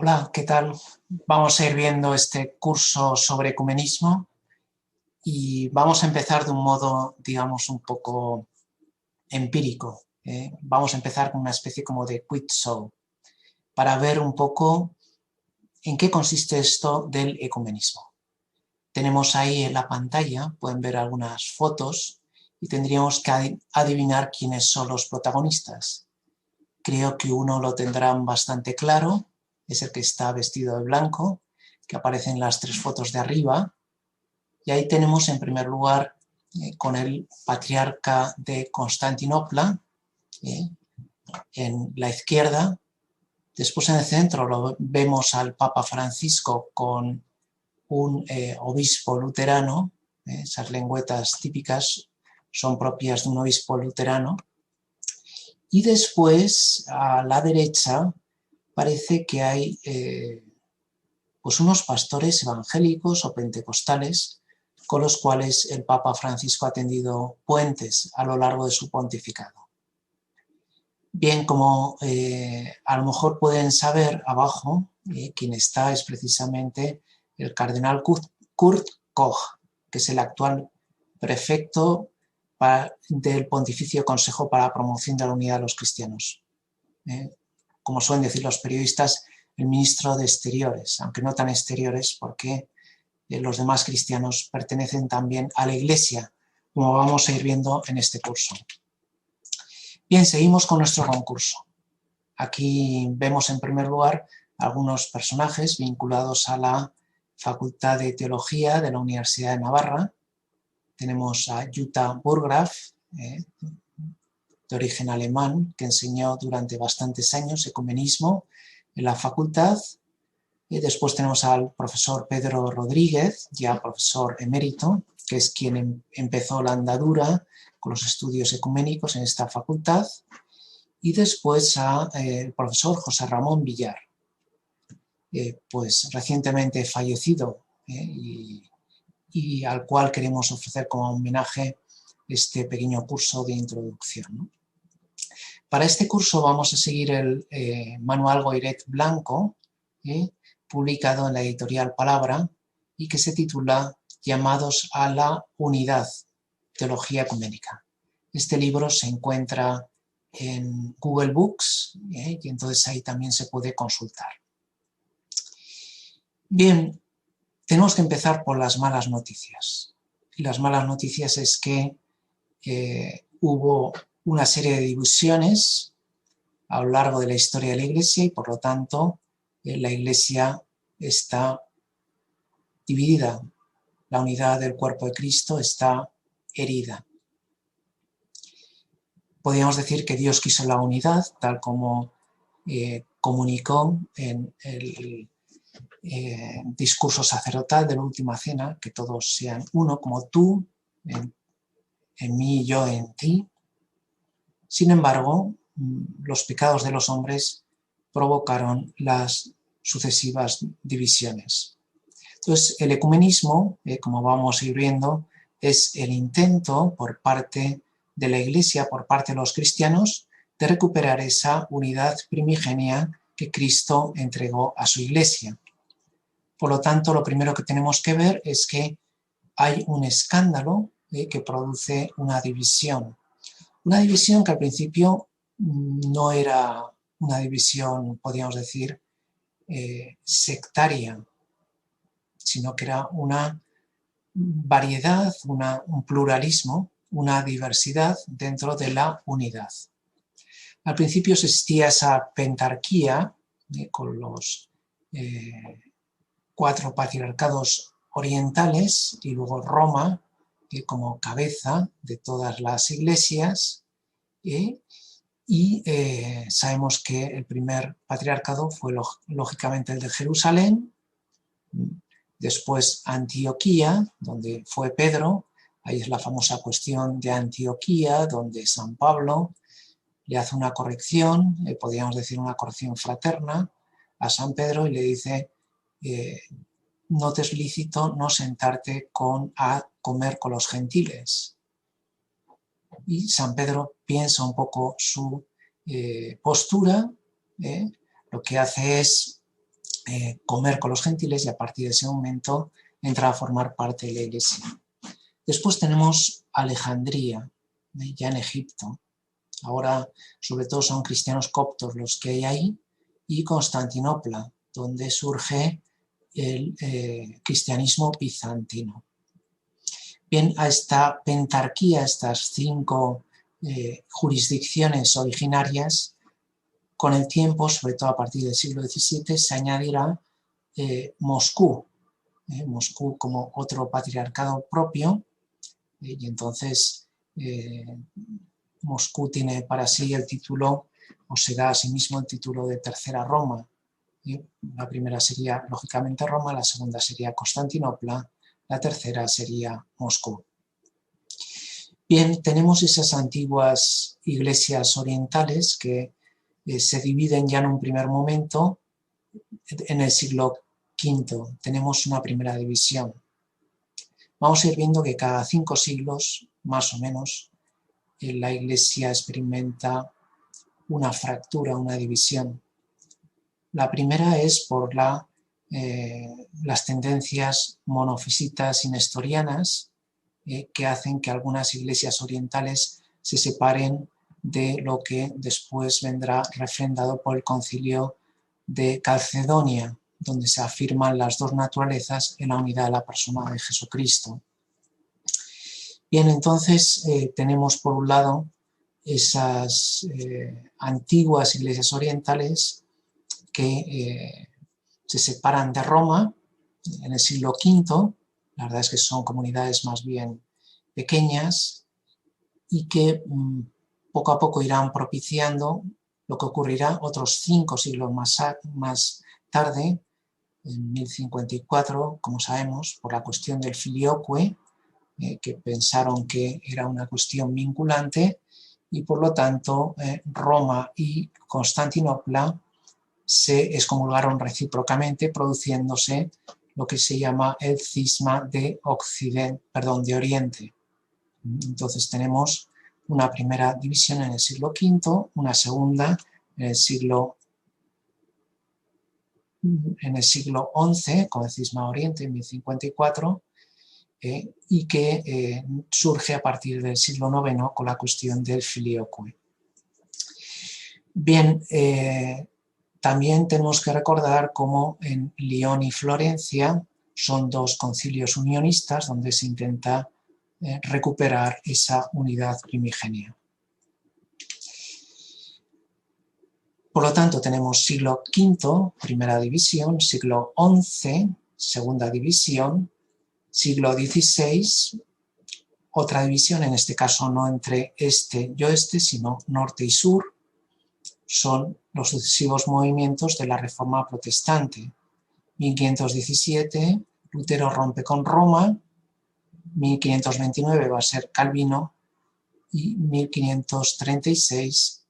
Hola, ¿qué tal? Vamos a ir viendo este curso sobre ecumenismo y vamos a empezar de un modo, digamos, un poco empírico. Vamos a empezar con una especie como de quiz show para ver un poco en qué consiste esto del ecumenismo. Tenemos ahí en la pantalla, pueden ver algunas fotos y tendríamos que adivinar quiénes son los protagonistas. Creo que uno lo tendrán bastante claro, es el que está vestido de blanco, que aparece en las tres fotos de arriba, y ahí tenemos en primer lugar con el patriarca de Constantinopla, en la izquierda. Después en el centro lo vemos al Papa Francisco con un obispo luterano, esas lengüetas típicas son propias de un obispo luterano, y después a la derecha parece que hay pues unos pastores evangélicos o pentecostales con los cuales el Papa Francisco ha tendido puentes a lo largo de su pontificado. Bien, como a lo mejor pueden saber, abajo, quien está es precisamente el cardenal Kurt Koch, que es el actual prefecto del Pontificio Consejo para la Promoción de la Unidad de los Cristianos. Como suelen decir los periodistas, el ministro de Exteriores, aunque no tan exteriores porque los demás cristianos pertenecen también a la Iglesia, como vamos a ir viendo en este curso. Bien, seguimos con nuestro concurso. Aquí vemos en primer lugar algunos personajes vinculados a la Facultad de Teología de la Universidad de Navarra. Tenemos a Jutta Burggraf, de origen alemán, que enseñó durante bastantes años ecumenismo en la facultad. Y después tenemos al profesor Pedro Rodríguez, ya profesor emérito, que es quien empezó la andadura con los estudios ecuménicos en esta facultad. Y después al profesor José Ramón Villar, pues recientemente fallecido, y al cual queremos ofrecer como homenaje este pequeño curso de introducción, ¿no? Para este curso vamos a seguir el manual Goiret blanco, publicado en la editorial Palabra, y que se titula Llamados a la Unidad, Teología Ecuménica. Este libro se encuentra en Google Books, y entonces ahí también se puede consultar. Bien, tenemos que empezar por las malas noticias. Y las malas noticias es que hubo una serie de divisiones a lo largo de la historia de la Iglesia y por lo tanto la Iglesia está dividida. La unidad del cuerpo de Cristo está herida. Podríamos decir que Dios quiso la unidad, tal como comunicó en el discurso sacerdotal de la última cena, que todos sean uno, como tú, en mí y yo en ti. Sin embargo, los pecados de los hombres provocaron las sucesivas divisiones. Entonces, el ecumenismo, como vamos a ir viendo, es el intento por parte de la Iglesia, por parte de los cristianos, de recuperar esa unidad primigenia que Cristo entregó a su Iglesia. Por lo tanto, lo primero que tenemos que ver es que hay un escándalo que produce una división. Una división que al principio no era una división, podríamos decir, sectaria, sino que era una variedad, un pluralismo, una diversidad dentro de la unidad. Al principio existía esa pentarquía con los 4 patriarcados orientales y luego Roma como cabeza de todas las iglesias, y sabemos que el primer patriarcado fue lógicamente el de Jerusalén, después Antioquía, donde fue Pedro. Ahí es la famosa cuestión de Antioquía, donde San Pablo le hace una corrección, podríamos decir una corrección fraterna, a San Pedro y le dice, no te es lícito no sentarte a comer con los gentiles. Y San Pedro piensa un poco su postura, lo que hace es comer con los gentiles y a partir de ese momento entra a formar parte de la Iglesia. Después tenemos Alejandría, ya en Egipto. Ahora, sobre todo, son cristianos coptos los que hay ahí, y Constantinopla, donde surge el cristianismo bizantino. Bien, a esta pentarquía, estas 5 jurisdicciones originarias, con el tiempo, sobre todo a partir del siglo XVII, se añadirá Moscú, Moscú como otro patriarcado propio, y entonces Moscú tiene para sí el título, o se da a sí mismo el título de Tercera Roma. La primera sería, lógicamente, Roma, la segunda sería Constantinopla, la tercera sería Moscú. Bien, tenemos esas antiguas iglesias orientales que se dividen ya en un primer momento. En el siglo V tenemos una primera división. Vamos a ir viendo que cada 5 siglos, más o menos, la Iglesia experimenta una fractura, una división. La primera es por las tendencias monofisitas y nestorianas, que hacen que algunas iglesias orientales se separen de lo que después vendrá refrendado por el Concilio de Calcedonia, donde se afirman las 2 naturalezas en la unidad de la persona de Jesucristo. Bien, entonces tenemos por un lado esas antiguas iglesias orientales que se separan de Roma en el siglo V. La verdad es que son comunidades más bien pequeñas y que poco a poco irán propiciando lo que ocurrirá otros 5 siglos más tarde, en 1054, como sabemos, por la cuestión del filioque, que pensaron que era una cuestión vinculante, y por lo tanto Roma y Constantinopla se excomulgaron recíprocamente, produciéndose lo que se llama el cisma de Oriente. Entonces tenemos una primera división en el siglo V, una segunda en el siglo XI, con el cisma Oriente en 1054, y que surge a partir del siglo IX con la cuestión del filioque. Bien, también tenemos que recordar cómo en Lyon y Florencia son 2 concilios unionistas donde se intenta recuperar esa unidad primigenia. Por lo tanto, tenemos siglo V, primera división, siglo XI, segunda división, siglo XVI, otra división, en este caso no entre este y oeste, sino norte y sur. Son los sucesivos movimientos de la Reforma Protestante. 1517, Lutero rompe con Roma, 1529 va a ser Calvino y 1536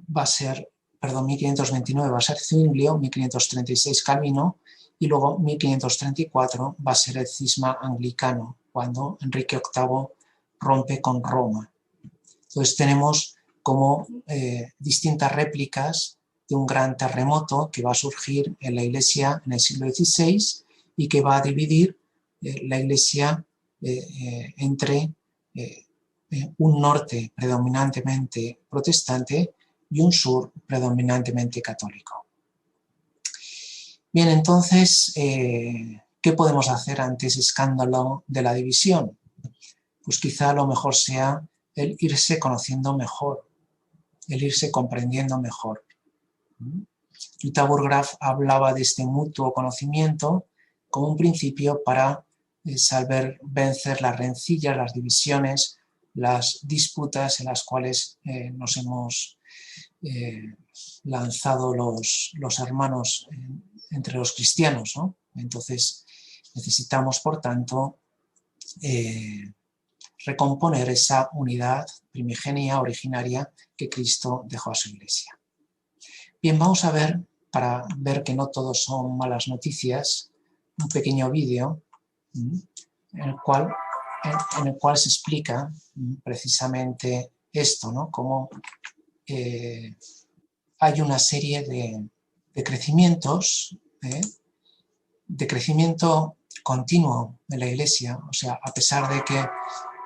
1529 va a ser Zwinglio, 1536 Calvino, y luego 1534 va a ser el cisma anglicano, cuando Enrique VIII rompe con Roma. Entonces tenemos como distintas réplicas de un gran terremoto que va a surgir en la Iglesia en el siglo XVI y que va a dividir la Iglesia entre un norte predominantemente protestante y un sur predominantemente católico. Bien, entonces, ¿qué podemos hacer ante ese escándalo de la división? Pues quizá lo mejor sea el irse conociendo mejor, el irse comprendiendo mejor. Jutta Burggraff hablaba de este mutuo conocimiento como un principio para saber vencer las rencillas, las divisiones, las disputas en las cuales nos hemos lanzado los hermanos entre los cristianos, ¿no? Entonces necesitamos, por tanto, recomponer esa unidad primigenia, originaria, que Cristo dejó a su Iglesia. Bien, vamos a ver, para ver que no todos son malas noticias, un pequeño vídeo en el cual se explica precisamente esto, ¿no? Cómo hay una serie de crecimientos, de crecimiento continuo de la Iglesia. O sea, a pesar de que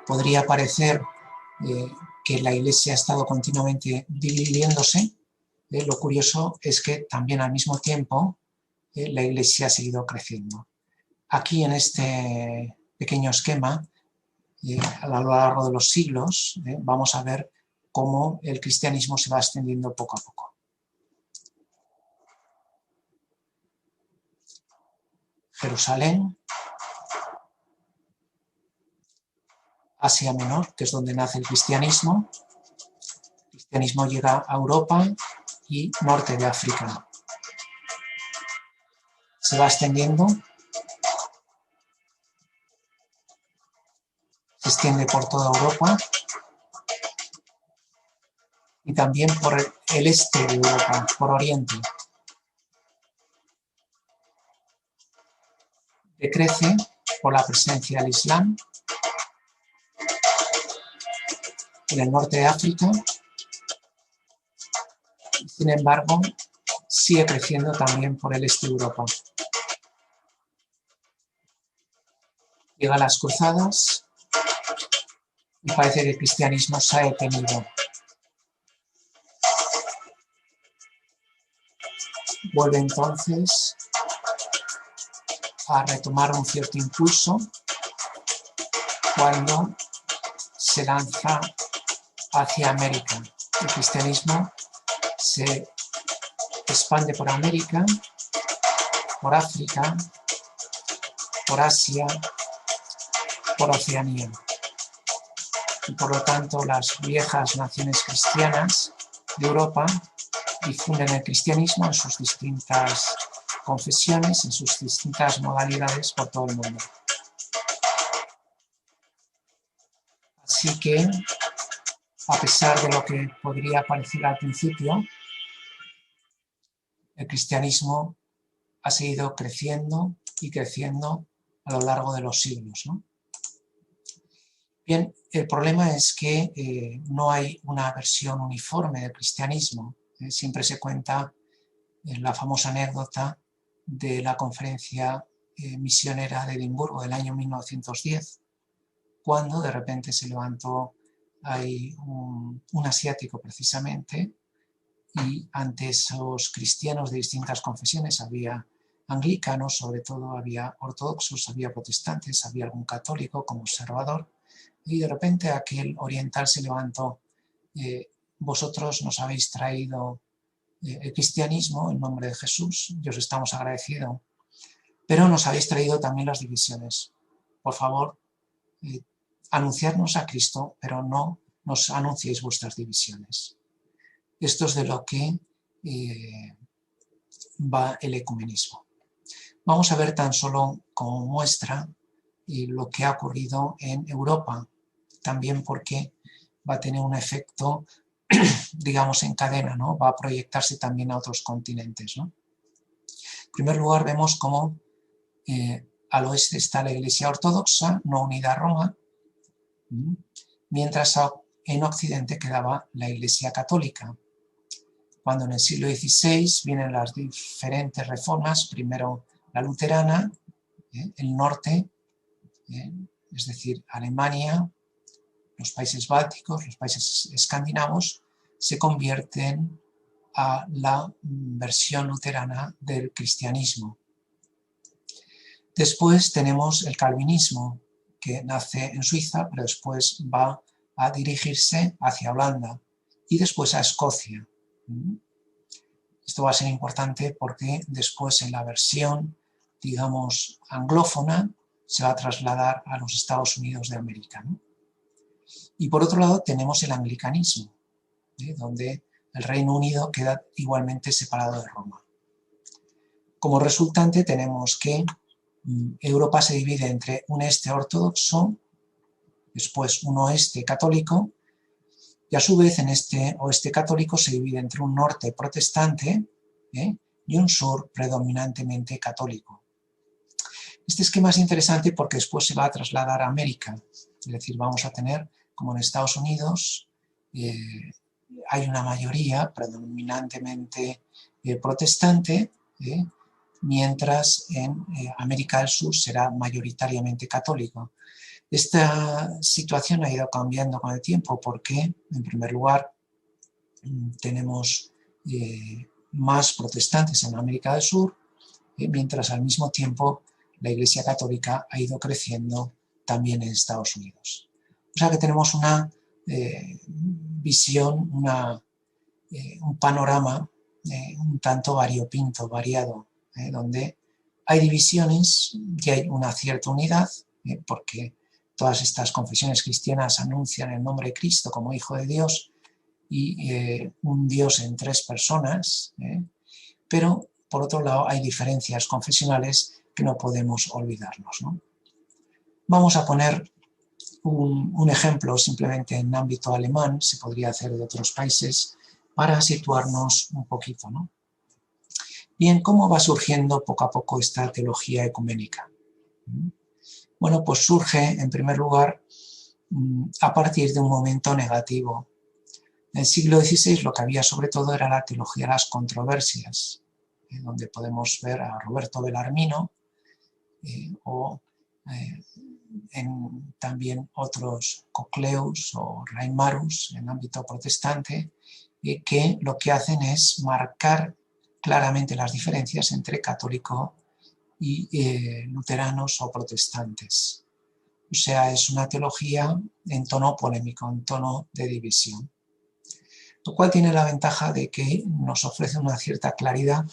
podría parecer que la Iglesia ha estado continuamente dividiéndose, lo curioso es que también al mismo tiempo la Iglesia ha seguido creciendo. Aquí en este pequeño esquema, a lo largo de los siglos, vamos a ver cómo el cristianismo se va extendiendo poco a poco. Jerusalén, Asia Menor, que es donde nace el cristianismo. El cristianismo llega a Europa y norte de África. Se va extendiendo, se extiende por toda Europa y también por el este de Europa, por Oriente. Decrece por la presencia del Islam en el norte de África, y sin embargo sigue creciendo también por el este de Europa. Llegan las cruzadas y parece que el cristianismo se ha detenido. Vuelve entonces a retomar un cierto impulso cuando se lanza hacia América. El cristianismo se expande por América, por África, por Asia, por Oceanía. Y por lo tanto las viejas naciones cristianas de Europa difunden el cristianismo en sus distintas confesiones, en sus distintas modalidades por todo el mundo. Así que, a pesar de lo que podría parecer al principio, el cristianismo ha seguido creciendo y creciendo a lo largo de los siglos, ¿no? Bien, el problema es que no hay una versión uniforme del cristianismo. Siempre se cuenta la famosa anécdota de la conferencia misionera de Edimburgo del año 1910, cuando de repente se levantó ahí un asiático precisamente, y ante esos cristianos de distintas confesiones había anglicanos, sobre todo había ortodoxos, había protestantes, había algún católico como observador, y de repente aquel oriental se levantó: vosotros nos habéis traído el cristianismo en nombre de Jesús, y os estamos agradecidos, pero nos habéis traído también las divisiones. Por favor, anunciarnos a Cristo, pero no nos anunciéis vuestras divisiones. Esto es de lo que va el ecumenismo. Vamos a ver tan solo como muestra lo que ha ocurrido en Europa, también porque va a tener un efecto, digamos, en cadena, ¿no? Va a proyectarse también a otros continentes, ¿no? En primer lugar, vemos cómo al oeste está la Iglesia ortodoxa, no unida a Roma, mientras en Occidente quedaba la Iglesia católica. Cuando en el siglo XVI vienen las diferentes reformas, primero la luterana, el norte, es decir, Alemania, los países bálticos, los países escandinavos, se convierten a la versión luterana del cristianismo. Después tenemos el calvinismo, que nace en Suiza, pero después va a dirigirse hacia Holanda y después a Escocia. Esto va a ser importante porque después en la versión, digamos, anglófona, se va a trasladar a los Estados Unidos de América, ¿no? Y por otro lado tenemos el anglicanismo, donde el Reino Unido queda igualmente separado de Roma. Como resultante tenemos que Europa se divide entre un este ortodoxo, después un oeste católico, y a su vez en este oeste católico se divide entre un norte protestante y un sur predominantemente católico. Este esquema es interesante porque después se va a trasladar a América, es decir, vamos a tener, como en Estados Unidos, hay una mayoría predominantemente protestante, mientras en América del Sur será mayoritariamente católico. Esta situación ha ido cambiando con el tiempo porque, en primer lugar, tenemos más protestantes en América del Sur, mientras al mismo tiempo la Iglesia Católica ha ido creciendo también en Estados Unidos. O sea que tenemos una visión, un panorama un tanto variopinto, variado, donde hay divisiones y hay una cierta unidad, porque todas estas confesiones cristianas anuncian el nombre de Cristo como Hijo de Dios y un Dios en tres personas, pero por otro lado hay diferencias confesionales que no podemos olvidarnos, ¿no? Vamos a poner un ejemplo simplemente en ámbito alemán, se podría hacer de otros países, para situarnos un poquito, ¿no? Bien, ¿cómo va surgiendo poco a poco esta teología ecuménica? Bueno, pues surge, en primer lugar, a partir de un momento negativo. En el siglo XVI lo que había sobre todo era la teología de las controversias, donde podemos ver a Roberto Bellarmino o también otros Cocleus o Reimarus en ámbito protestante, que lo que hacen es marcar claramente las diferencias entre católico y luteranos o protestantes. O sea, es una teología en tono polémico, en tono de división, lo cual tiene la ventaja de que nos ofrece una cierta claridad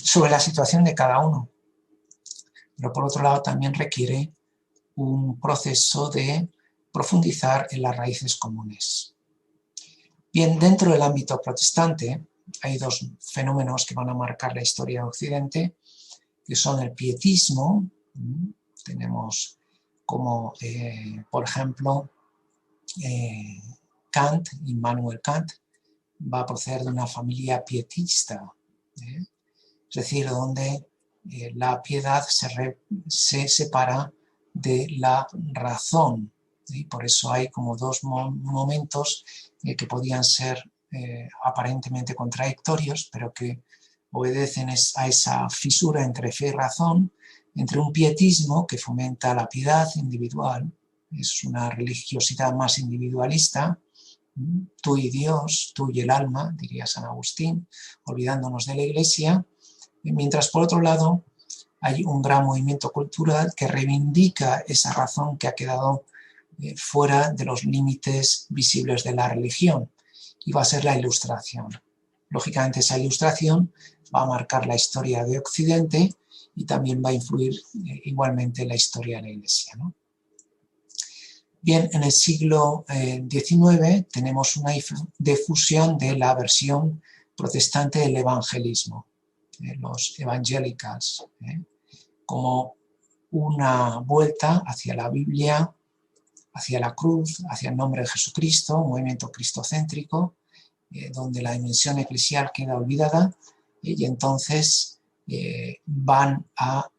sobre la situación de cada uno, pero por otro lado también requiere un proceso de profundizar en las raíces comunes. Bien, dentro del ámbito protestante hay dos fenómenos que van a marcar la historia de Occidente, que son el pietismo. Tenemos como, por ejemplo, Kant, Immanuel Kant, va a proceder de una familia pietista, es decir, donde la piedad se separa de la razón, y por eso hay como dos momentos que podían ser aparentemente contradictorios, pero que obedecen a esa fisura entre fe y razón, entre un pietismo que fomenta la piedad individual, es una religiosidad más individualista, tú y Dios, tú y el alma, diría San Agustín, olvidándonos de la Iglesia, mientras por otro lado hay un gran movimiento cultural que reivindica esa razón que ha quedado fuera de los límites visibles de la religión, y va a ser la Ilustración. Lógicamente esa Ilustración va a marcar la historia de Occidente y también va a influir igualmente en la historia de la Iglesia, ¿no? Bien, en el siglo XIX tenemos una difusión de la versión protestante del evangelismo, los evangelicals, como una vuelta hacia la Biblia, hacia la cruz, hacia el nombre de Jesucristo, un movimiento cristocéntrico, donde la dimensión eclesial queda olvidada, y entonces van a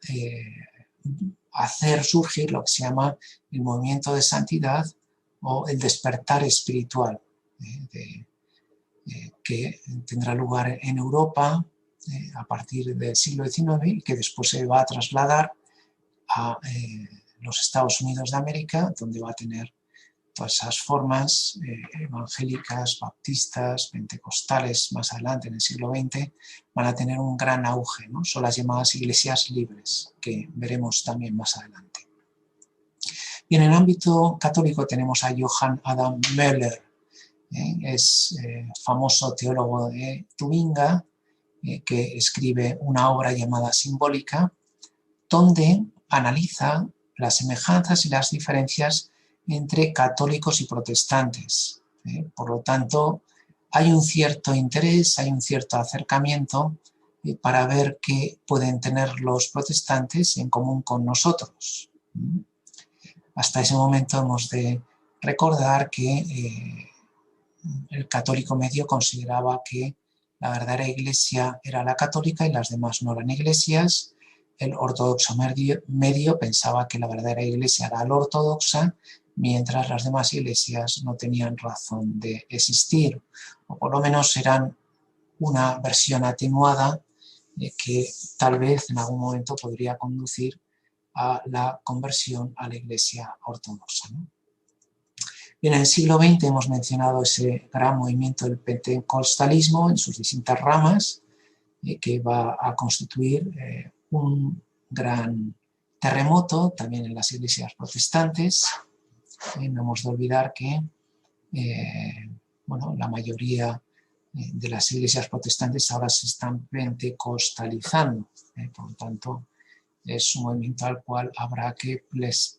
hacer surgir lo que se llama el movimiento de santidad o el despertar espiritual, que tendrá lugar en Europa a partir del siglo XIX y que después se va a trasladar a los Estados Unidos de América, donde va a tener todas esas formas evangélicas, baptistas, pentecostales, más adelante en el siglo XX, van a tener un gran auge, ¿no? Son las llamadas iglesias libres, que veremos también más adelante. Y en el ámbito católico tenemos a Johann Adam Möller, es famoso teólogo de Tubinga, que escribe una obra llamada Simbólica, donde analiza las semejanzas y las diferencias entre católicos y protestantes. Por lo tanto, hay un cierto interés, hay un cierto acercamiento para ver qué pueden tener los protestantes en común con nosotros. Hasta ese momento hemos de recordar que el católico medio consideraba que la verdadera iglesia era la católica y las demás no eran iglesias. El ortodoxo medio pensaba que la verdadera iglesia era la ortodoxa, mientras las demás iglesias no tenían razón de existir, o por lo menos eran una versión atenuada que tal vez en algún momento podría conducir a la conversión a la Iglesia ortodoxa, ¿no? Bien, en el siglo XX hemos mencionado ese gran movimiento del pentecostalismo en sus distintas ramas, que va a constituir un gran terremoto también en las iglesias protestantes. No hemos de olvidar que bueno, la mayoría de las iglesias protestantes ahora se están pentecostalizando, por lo tanto es un movimiento al cual habrá que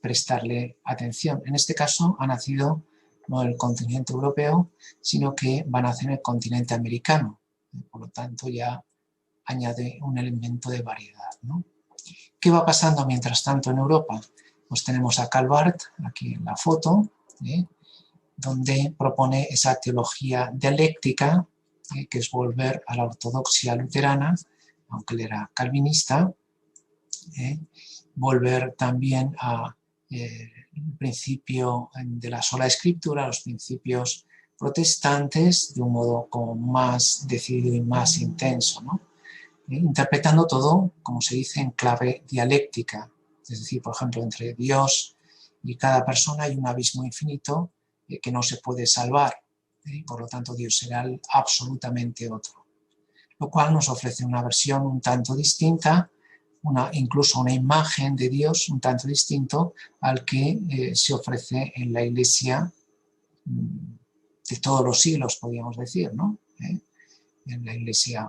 prestarle atención. En este caso ha nacido no en el continente europeo, sino que va a nacer en el continente americano, por lo tanto ya añade un elemento de variedad, ¿no? ¿Qué va pasando mientras tanto en Europa? Pues tenemos a Calvart, aquí en la foto, donde propone esa teología dialéctica, que es volver a la ortodoxia luterana, aunque él era calvinista, volver también al principio de la sola escritura, a los principios protestantes, de un modo como más decidido y más intenso, ¿no? Interpretando todo, como se dice, en clave dialéctica, es decir, por ejemplo, entre Dios y cada persona hay un abismo infinito que no se puede salvar, y por lo tanto Dios será absolutamente otro, lo cual nos ofrece una versión un tanto distinta, incluso una imagen de Dios un tanto distinto al que se ofrece en la Iglesia de todos los siglos, podríamos decir, ¿no? En la Iglesia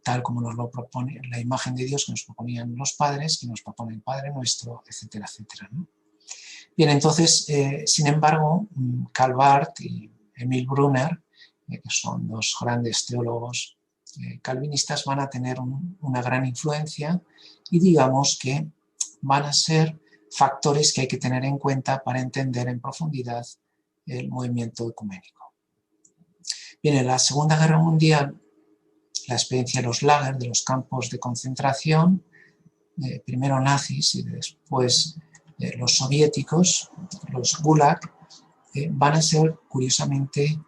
tal como nos lo propone, la imagen de Dios que nos proponían los padres, que nos propone el Padre Nuestro, etcétera, etcétera, ¿no? Bien, entonces, sin embargo, Calvart y Emil Brunner, que son dos grandes teólogos calvinistas, van a tener una gran influencia y digamos que van a ser factores que hay que tener en cuenta para entender en profundidad el movimiento ecuménico. Bien, en la Segunda Guerra Mundial, la experiencia de los lager, de los campos de concentración, primero nazis y después los soviéticos, los gulag, van a ser curiosamente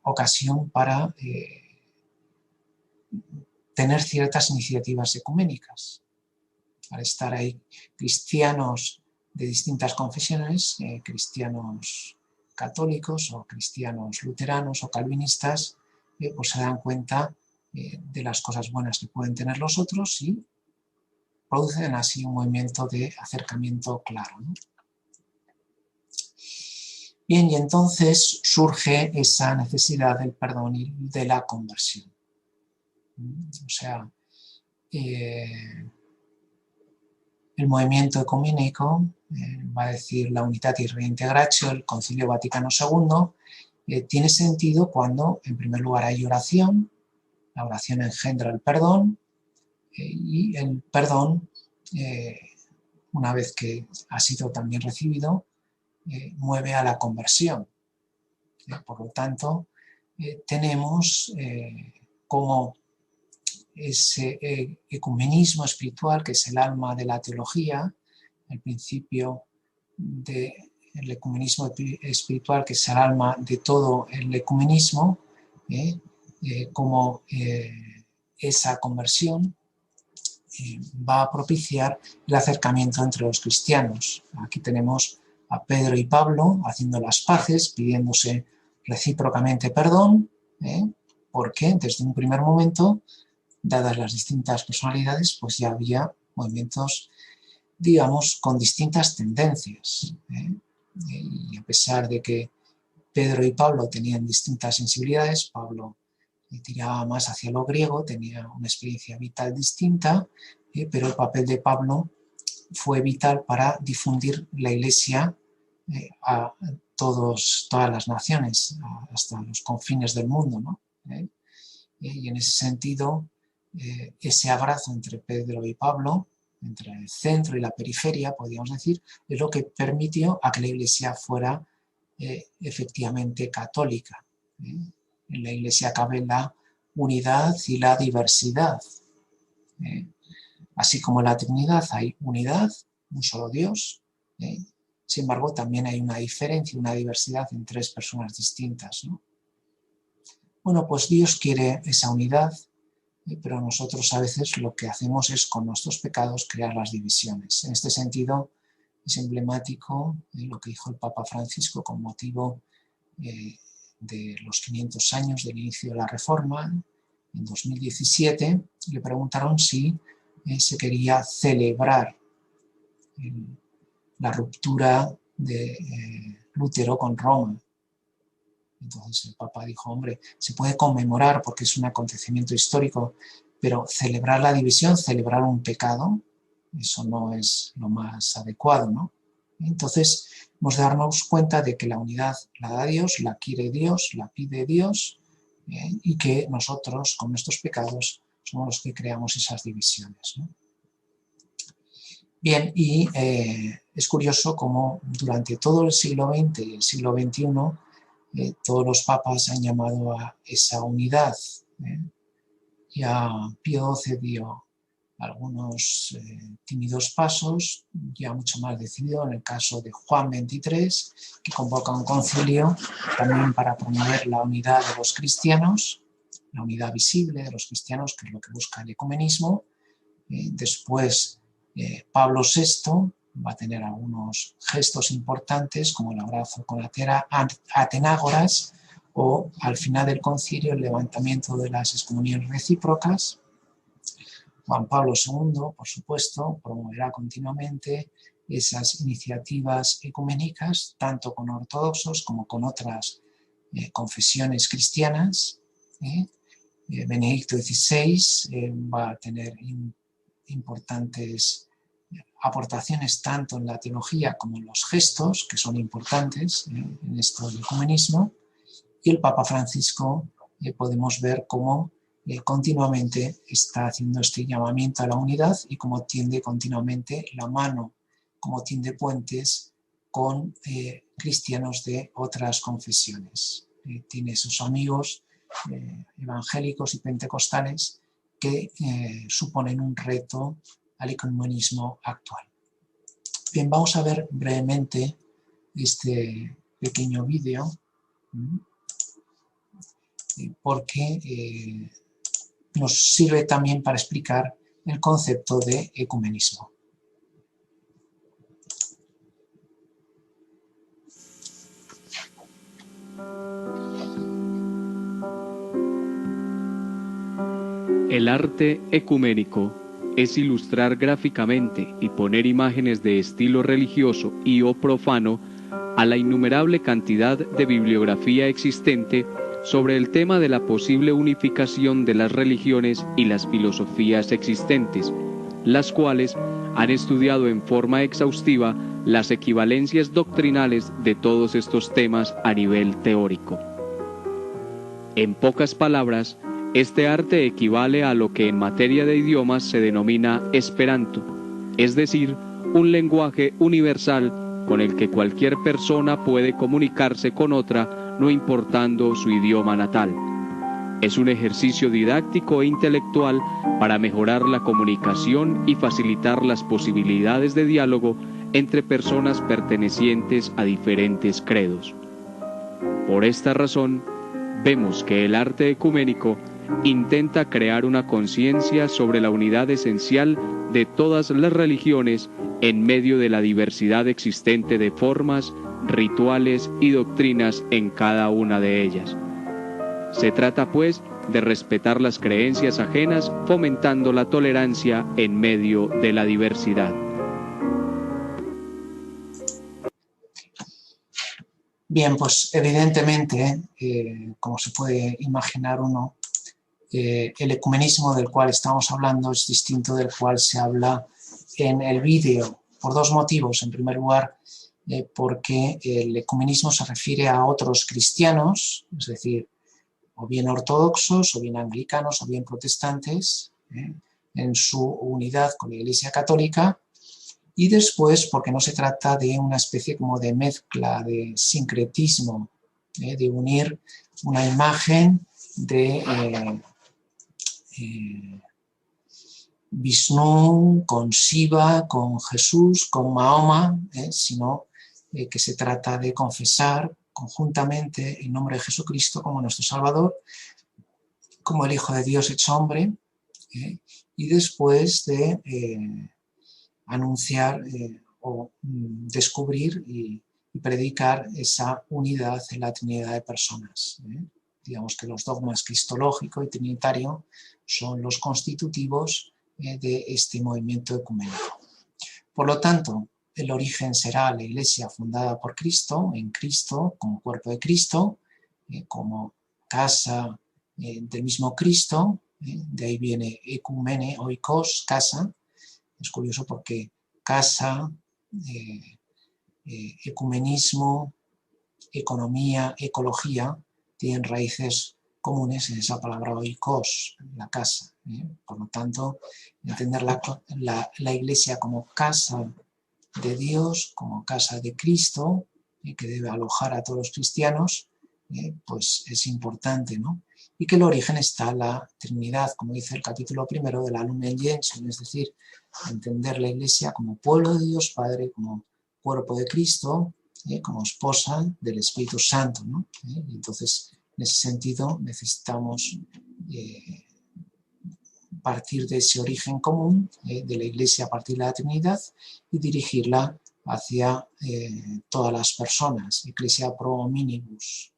ocasión para tener ciertas iniciativas ecuménicas. Al estar ahí cristianos de distintas confesiones, cristianos católicos o cristianos luteranos o calvinistas, pues se dan cuenta de las cosas buenas que pueden tener los otros y producen así un movimiento de acercamiento claro, ¿no? Bien, y entonces surge esa necesidad del perdón y de la conversión. O sea, el movimiento ecuménico, va a decir la Unitatis Reintegratio, el Concilio Vaticano II, tiene sentido cuando, en primer lugar, hay oración, la oración engendra el perdón, y el perdón, una vez que ha sido también recibido, mueve a la conversión. Por lo tanto, tenemos como ese ecumenismo espiritual, que es el alma de la teología, el principio del ecumenismo espiritual, que es el alma de todo el ecumenismo, como esa conversión va a propiciar el acercamiento entre los cristianos. Aquí tenemos a Pedro y Pablo haciendo las paces, pidiéndose recíprocamente perdón, porque desde un primer momento, dadas las distintas personalidades, pues ya había movimientos, digamos, con distintas tendencias. Y a pesar de que Pedro y Pablo tenían distintas sensibilidades, Pablo tiraba más hacia lo griego, tenía una experiencia vital distinta, pero el papel de Pablo fue vital para difundir la Iglesia a todas las naciones, hasta los confines del mundo, ¿no? Y en ese sentido, ese abrazo entre Pedro y Pablo, entre el centro y la periferia, podríamos decir, es lo que permitió a que la Iglesia fuera efectivamente católica. En la Iglesia cabe la unidad y la diversidad. Así como en la Trinidad hay unidad, un solo Dios, sin embargo también hay una diferencia, una diversidad en tres personas distintas, ¿no? Bueno, pues Dios quiere esa unidad, pero nosotros a veces lo que hacemos es con nuestros pecados crear las divisiones. En este sentido es emblemático lo que dijo el Papa Francisco con motivo de los 500 años del inicio de la Reforma. En 2017 le preguntaron si se quería celebrar la ruptura de Lutero con Roma. Entonces el Papa dijo, hombre, se puede conmemorar porque es un acontecimiento histórico, pero celebrar la división, celebrar un pecado, eso no es lo más adecuado, ¿no? Entonces hemos de darnos cuenta de que la unidad la da Dios, la quiere Dios, la pide Dios, y que nosotros con nuestros pecados somos los que creamos esas divisiones, ¿no? Bien, y es curioso cómo durante todo el siglo XX y el siglo XXI todos los papas han llamado a esa unidad. Ya Pío XII dio algunos tímidos pasos, ya mucho más decidido en el caso de Juan XXIII, que convoca un concilio también para promover la unidad de los cristianos, la unidad visible de los cristianos, que es lo que busca el ecumenismo. Después Pablo VI va a tener algunos gestos importantes como el abrazo con Atenágoras o al final del concilio el levantamiento de las excomuniones recíprocas. Juan Pablo II, por supuesto, promoverá continuamente esas iniciativas ecuménicas, tanto con ortodoxos como con otras confesiones cristianas. Benedicto XVI va a tener importantes aportaciones tanto en la teología como en los gestos, que son importantes en esto del ecumenismo, y el Papa Francisco podemos ver cómo continuamente está haciendo este llamamiento a la unidad y cómo tiende continuamente la mano, cómo tiende puentes con cristianos de otras confesiones. Tiene sus amigos evangélicos y pentecostales que suponen un reto al ecumenismo actual. Bien, vamos a ver brevemente este pequeño vídeo porque nos sirve también para explicar el concepto de ecumenismo. El arte ecuménico es ilustrar gráficamente y poner imágenes de estilo religioso y o profano a la innumerable cantidad de bibliografía existente sobre el tema de la posible unificación de las religiones y las filosofías existentes, las cuales han estudiado en forma exhaustiva las equivalencias doctrinales de todos estos temas a nivel teórico. En pocas palabras, este arte equivale a lo que en materia de idiomas se denomina Esperanto, es decir, un lenguaje universal con el que cualquier persona puede comunicarse con otra, no importando su idioma natal. Es un ejercicio didáctico e intelectual para mejorar la comunicación y facilitar las posibilidades de diálogo entre personas pertenecientes a diferentes credos. Por esta razón, vemos que el arte ecuménico intenta crear una conciencia sobre la unidad esencial de todas las religiones en medio de la diversidad existente de formas, rituales y doctrinas en cada una de ellas. Se trata, pues, de respetar las creencias ajenas, fomentando la tolerancia en medio de la diversidad. Bien, pues evidentemente, como se puede imaginar uno, el ecumenismo del cual estamos hablando es distinto del cual se habla en el vídeo, por dos motivos. En primer lugar, porque el ecumenismo se refiere a otros cristianos, es decir, o bien ortodoxos, o bien anglicanos, o bien protestantes, en su unidad con la Iglesia Católica, y después porque no se trata de una especie como de mezcla, de sincretismo, de unir una imagen de Vishnu con Shiva, con Jesús, con Mahoma, sino que se trata de confesar conjuntamente el nombre de Jesucristo como nuestro Salvador, como el Hijo de Dios hecho hombre, y después de anunciar o descubrir y predicar esa unidad en la Trinidad de personas. Digamos que los dogmas cristológico y trinitario son los constitutivos de este movimiento ecuménico. Por lo tanto, el origen será la Iglesia fundada por Cristo, en Cristo, como cuerpo de Cristo, como casa del mismo Cristo, de ahí viene ecumene, oikos, casa. Es curioso porque casa, ecumenismo, economía, ecología, tienen raíces comunes en esa palabra oikos, la casa. Por lo tanto, entender la Iglesia como casa de Dios, como casa de Cristo, que debe alojar a todos los cristianos, pues es importante, ¿no? Y que el origen está en la Trinidad, como dice el capítulo 1 de la Lumen Gentium, es decir, entender la Iglesia como pueblo de Dios Padre, como cuerpo de Cristo, como esposa del Espíritu Santo, ¿no? Y entonces, en ese sentido, necesitamos partir de ese origen común de la Iglesia a partir de la Trinidad y dirigirla hacia todas las personas, Ecclesia pro hominibus.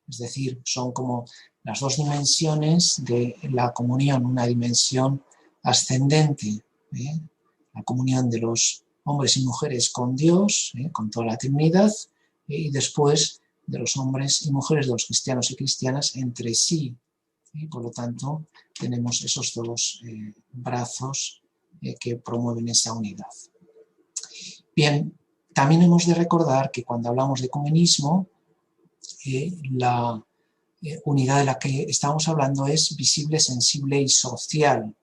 Es decir, son como las dos dimensiones de la comunión, una dimensión ascendente, la comunión de los hombres y mujeres con Dios, con toda la Trinidad, y después de los hombres y mujeres, de los cristianos y cristianas entre sí. Por lo tanto, tenemos esos dos brazos que promueven esa unidad. Bien, también hemos de recordar que cuando hablamos de ecumenismo, la unidad de la que estamos hablando es visible, sensible y social.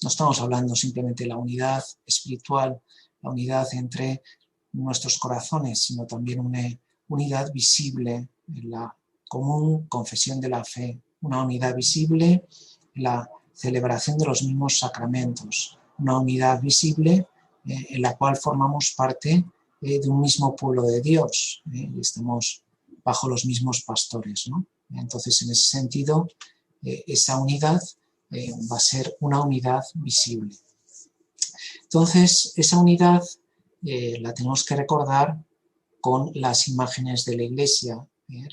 No estamos hablando simplemente de la unidad espiritual, la unidad entre nuestros corazones, sino también una unidad visible en la común confesión de la fe, una unidad visible en la celebración de los mismos sacramentos, una unidad visible en la cual formamos parte de un mismo pueblo de Dios y estamos bajo los mismos pastores, ¿no? Entonces, en ese sentido, esa unidad va a ser una unidad visible. Entonces, esa unidad la tenemos que recordar con las imágenes de la Iglesia.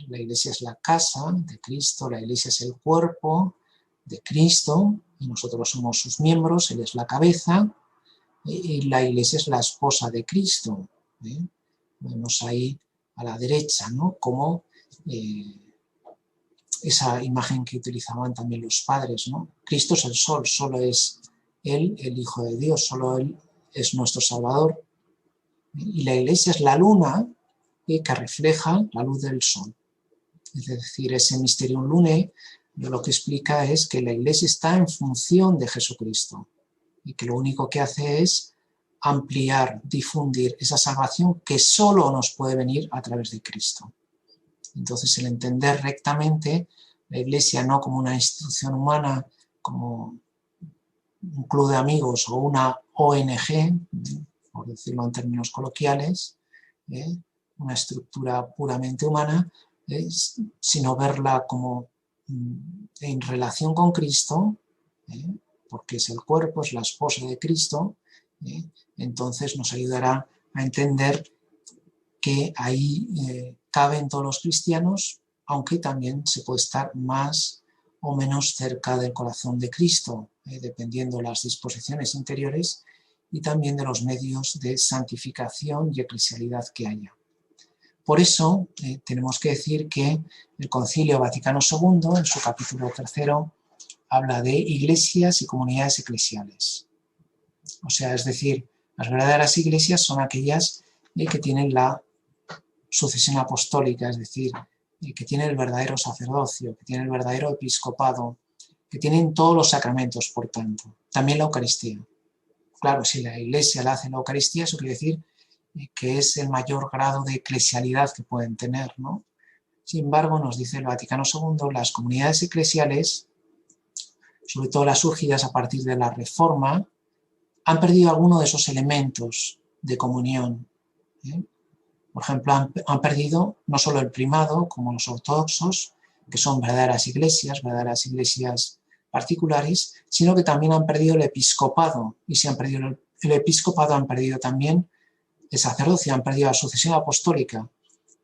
La Iglesia es la casa de Cristo, la Iglesia es el cuerpo de Cristo y nosotros somos sus miembros, Él es la cabeza y la Iglesia es la esposa de Cristo. Vemos ahí a la derecha, ¿no? Como esa imagen que utilizaban también los padres, ¿no? Cristo es el sol, solo es Él el Hijo de Dios, solo Él es nuestro Salvador. Y la Iglesia es la luna que refleja la luz del sol. Es decir, ese Mysterium Lunae lo que explica es que la Iglesia está en función de Jesucristo y que lo único que hace es ampliar, difundir esa salvación que solo nos puede venir a través de Cristo. Entonces, el entender rectamente la Iglesia no como una institución humana, como un club de amigos o una ONG, por decirlo en términos coloquiales, una estructura puramente humana, sino verla como en relación con Cristo, porque es el cuerpo, es la esposa de Cristo, entonces nos ayudará a entender que ahí caben todos los cristianos, aunque también se puede estar más o menos cerca del corazón de Cristo, dependiendo de las disposiciones interiores y también de los medios de santificación y eclesialidad que haya. Por eso tenemos que decir que el Concilio Vaticano II, en su capítulo 3, habla de iglesias y comunidades eclesiales. O sea, es decir, las verdaderas iglesias son aquellas que tienen la sucesión apostólica, es decir, que tienen el verdadero sacerdocio, que tienen el verdadero episcopado, que tienen todos los sacramentos, por tanto, también la Eucaristía. Claro, si la Iglesia la hace la Eucaristía, eso quiere decir que es el mayor grado de eclesialidad que pueden tener, ¿no? Sin embargo, nos dice el Vaticano II, las comunidades eclesiales, sobre todo las surgidas a partir de la Reforma, han perdido alguno de esos elementos de comunión. Por ejemplo, han perdido no solo el primado, como los ortodoxos, que son verdaderas iglesias particulares, sino que también han perdido el episcopado. Y si han perdido el episcopado, han perdido también el sacerdocio, han perdido la sucesión apostólica.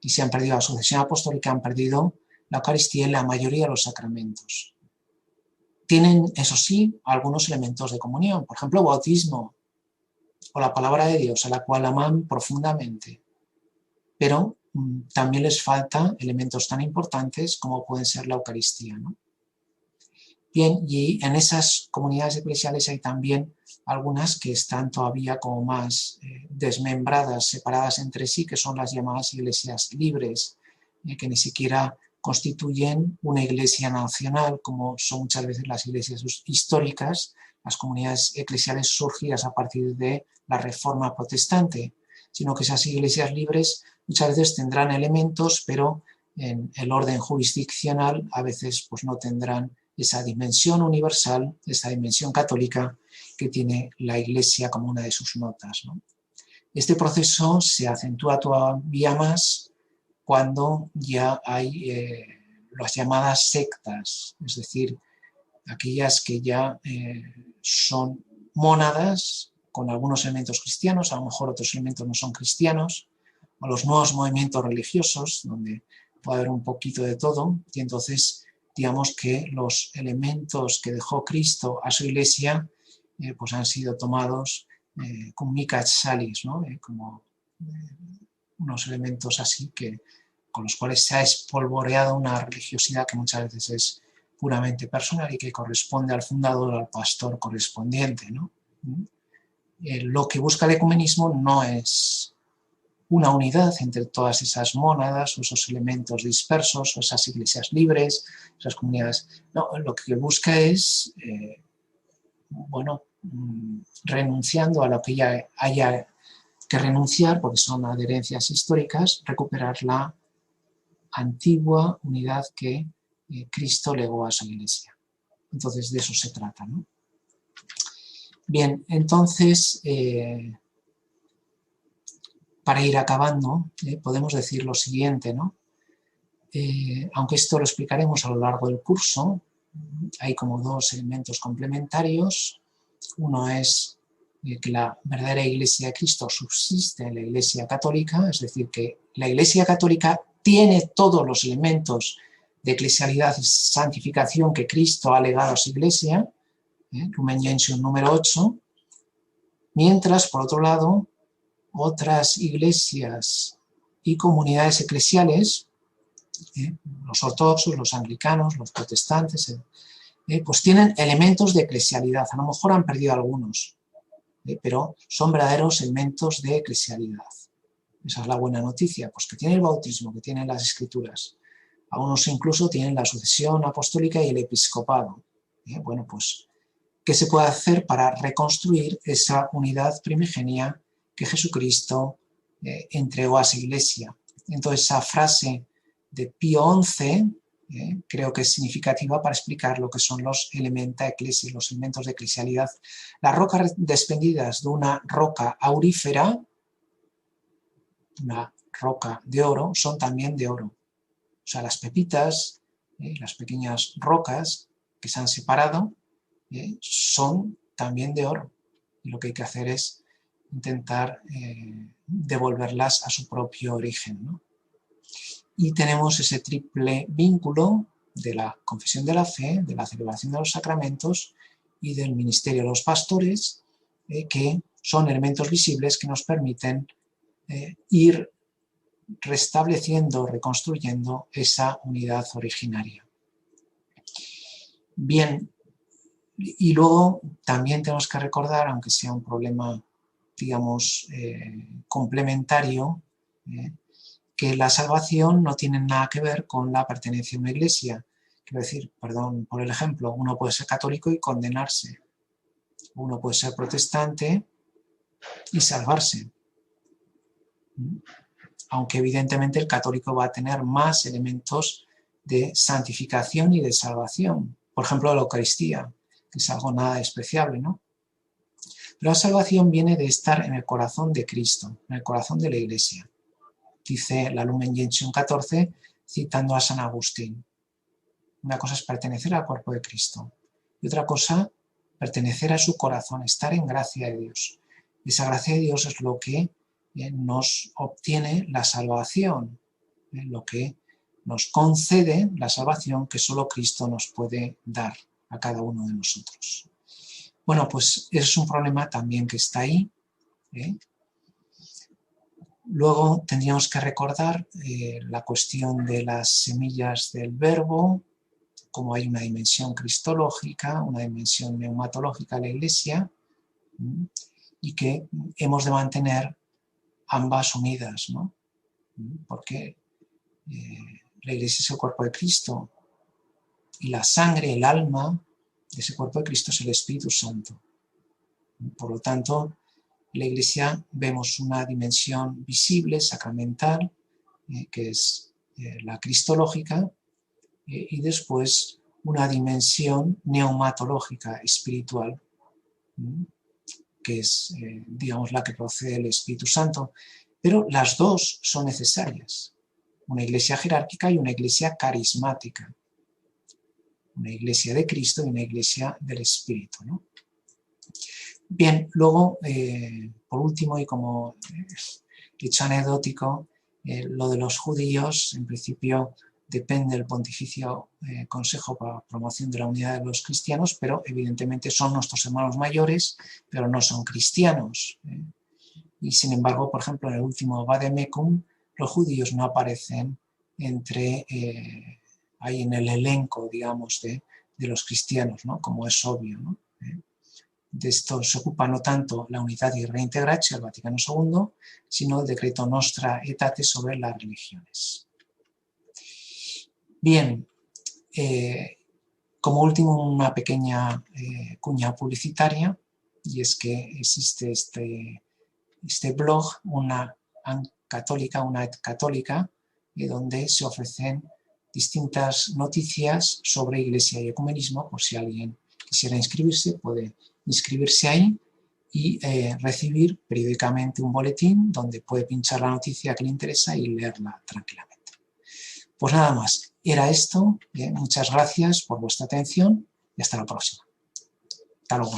Y si han perdido la sucesión apostólica, han perdido la Eucaristía y la mayoría de los sacramentos. Tienen, eso sí, algunos elementos de comunión, por ejemplo, bautismo o la palabra de Dios, a la cual aman profundamente. Pero también les faltan elementos tan importantes como pueden ser la Eucaristía, ¿no? Bien, y en esas comunidades eclesiales hay también algunas que están todavía como más desmembradas, separadas entre sí, que son las llamadas iglesias libres, que ni siquiera constituyen una iglesia nacional, como son muchas veces las iglesias históricas, las comunidades eclesiales surgidas a partir de la Reforma protestante, sino que esas iglesias libres muchas veces tendrán elementos, pero en el orden jurisdiccional a veces pues no tendrán esa dimensión universal, esa dimensión católica que tiene la Iglesia como una de sus notas, ¿no? Este proceso se acentúa todavía más cuando ya hay las llamadas sectas, es decir, aquellas que ya son mónadas con algunos elementos cristianos, a lo mejor otros elementos no son cristianos, o los nuevos movimientos religiosos, donde puede haber un poquito de todo, y entonces digamos que los elementos que dejó Cristo a su iglesia pues han sido tomados con micat salis, ¿no? Como unos elementos así con los cuales se ha espolvoreado una religiosidad que muchas veces es puramente personal y que corresponde al fundador, al pastor correspondiente, ¿no? Lo que busca el ecumenismo no es una unidad entre todas esas mónadas o esos elementos dispersos o esas iglesias libres, esas comunidades. No, lo que busca es, renunciando a lo que ya haya que renunciar, porque son adherencias históricas, recuperar la antigua unidad que Cristo legó a su iglesia. Entonces, de eso se trata, ¿no? Bien, entonces, para ir acabando, podemos decir lo siguiente, ¿no? Aunque esto lo explicaremos a lo largo del curso, hay como dos elementos complementarios. Uno es que la verdadera Iglesia de Cristo subsiste en la Iglesia católica, es decir, que la Iglesia católica tiene todos los elementos de eclesialidad y santificación que Cristo ha legado a su Iglesia, Lumen Gentium número 8, mientras, por otro lado, otras iglesias y comunidades eclesiales, los ortodoxos, los anglicanos, los protestantes, pues tienen elementos de eclesialidad. A lo mejor han perdido algunos, pero son verdaderos elementos de eclesialidad. Esa es la buena noticia, pues que tienen el bautismo, que tienen las escrituras. Algunos incluso tienen la sucesión apostólica y el episcopado. Bueno, pues, ¿qué se puede hacer para reconstruir esa unidad primigenia que Jesucristo entregó a su iglesia? Entonces, esa frase de Pío XI creo que es significativa para explicar lo que son los elementa ecclesiae, los elementos de eclesialidad. Las rocas desprendidas de una roca aurífera, una roca de oro, son también de oro. O sea, las pepitas, las pequeñas rocas que se han separado, son también de oro. Y lo que hay que hacer es intentar devolverlas a su propio origen, ¿no? Y tenemos ese triple vínculo de la confesión de la fe, de la celebración de los sacramentos y del ministerio de los pastores, que son elementos visibles que nos permiten ir restableciendo, reconstruyendo esa unidad originaria. Bien, y luego también tenemos que recordar, aunque sea un problema, digamos, complementario, que la salvación no tiene nada que ver con la pertenencia a una iglesia. Quiero decir, perdón por el ejemplo, uno puede ser católico y condenarse. Uno puede ser protestante y salvarse. Aunque evidentemente el católico va a tener más elementos de santificación y de salvación. Por ejemplo, la Eucaristía, que es algo nada despreciable, ¿no? Pero la salvación viene de estar en el corazón de Cristo, en el corazón de la Iglesia. dice la Lumen Gentium 14, citando a San Agustín. Una cosa es pertenecer al cuerpo de Cristo y otra cosa, pertenecer a su corazón, estar en gracia de Dios. Esa gracia de Dios es lo que nos obtiene la salvación, lo que nos concede la salvación que solo Cristo nos puede dar a cada uno de nosotros. Bueno, pues ese es un problema también que está ahí. Luego tendríamos que recordar la cuestión de las semillas del verbo, como hay una dimensión cristológica, una dimensión neumatológica de la Iglesia, y que hemos de mantener ambas unidas, ¿no? Porque la Iglesia es el cuerpo de Cristo y la sangre, el alma de ese cuerpo de Cristo es el Espíritu Santo. Por lo tanto, en la Iglesia vemos una dimensión visible, sacramental, que es la cristológica, y después una dimensión neumatológica, espiritual, que es, digamos, la que procede del Espíritu Santo. Pero las dos son necesarias. Una iglesia jerárquica y una iglesia carismática. Una iglesia de Cristo y una iglesia del Espíritu, ¿no? Bien, luego, por último, y como hecho anecdótico, lo de los judíos, en principio, depende del Pontificio Consejo para la Promoción de la Unidad de los Cristianos, pero evidentemente son nuestros hermanos mayores, pero no son cristianos. Y sin embargo, por ejemplo, en el último Vademecum, los judíos no aparecen ahí en el elenco, digamos, de los cristianos, ¿no? Como es obvio, ¿no? De esto se ocupa no tanto la Unitatis Reintegratio del Vaticano II, sino el decreto Nostra Aetate sobre las religiones. Bien, como último una pequeña cuña publicitaria, y es que existe este blog, una católica, donde se ofrecen distintas noticias sobre Iglesia y ecumenismo. Por si alguien quisiera inscribirse, puede inscribirse ahí y recibir periódicamente un boletín donde puede pinchar la noticia que le interesa y leerla tranquilamente. Pues nada más, era esto. Muchas gracias por vuestra atención y hasta la próxima. Hasta luego.